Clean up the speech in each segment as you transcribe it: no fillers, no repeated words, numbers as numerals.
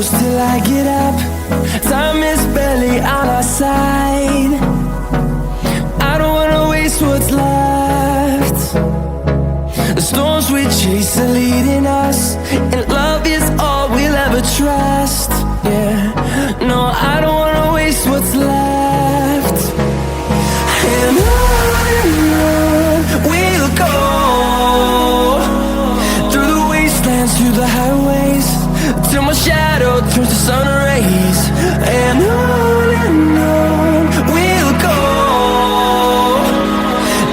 close till I get up. Time is barely on our side. I don't wanna waste what's left. The storms we chase are leading us, and love is all we'll ever trust. Yeah, no, I don't wanna waste what's left. And on we'll go, through the wastelands, through the highways, till my shadow turns to sun rays. And on we'll go,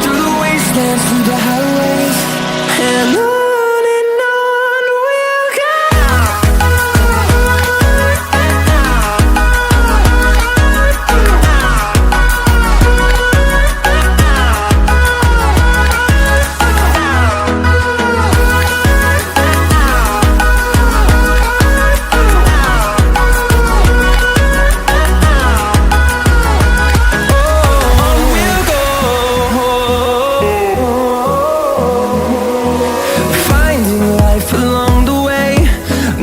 through the wastelands, through the highways, and on we'll go. Along the way,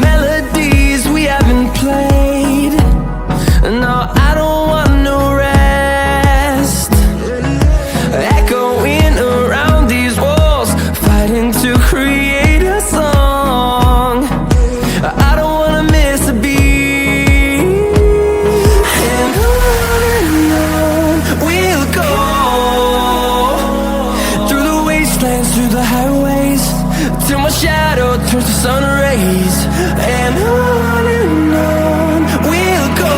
melodies we haven't played. No, I don't want no rest. Echoing around these walls, fighting to create a song. I don't wanna miss a beat. And on we'll go, through the wastelands, through the highways, till my shadow turns to sun rays. And on we'll go,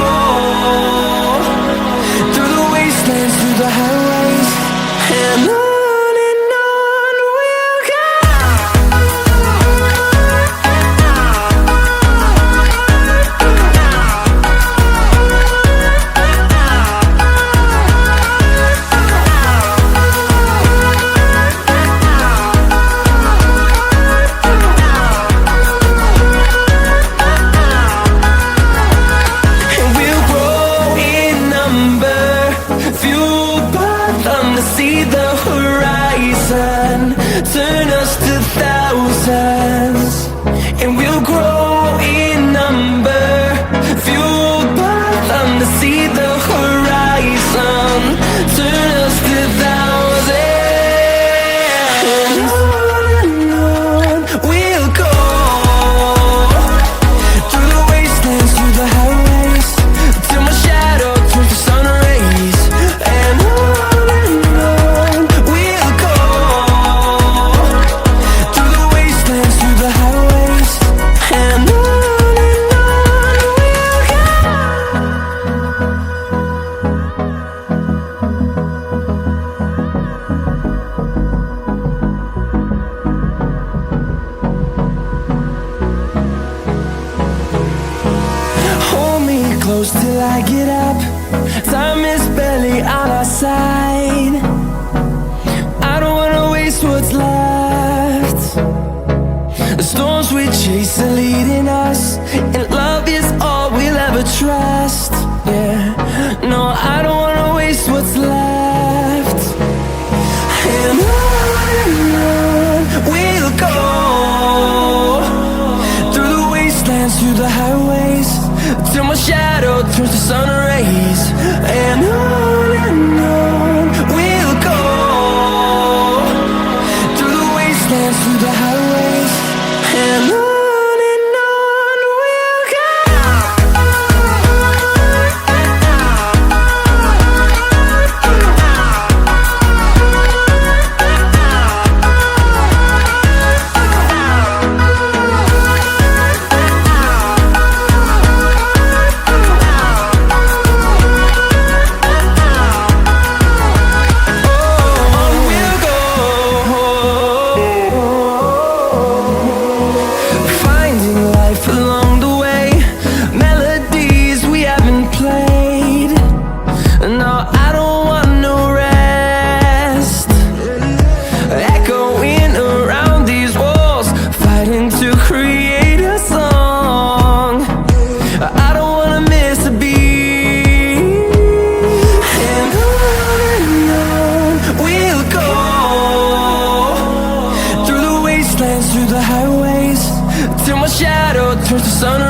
through the wastelands, through the highways, and on we'll go. See the horizon, turn us to thousands, and we'll grow in number, fueled by them to see the horizon, turn us to thousands. And on we'll go, through the wastelands, through the highways, till my shadow turns to sun rays. And close till I get up. Time is barely on our side. I don't wanna waste what's left. The storms we chase are leading us, and love is all we'll ever trust. Yeah, no, I don't wanna waste what's left. And on we'll go, through the wastelands, through the highways, till my shadow turns to sun rays. And on we'll go, through the wastelands, through the highways, and on. turns to sun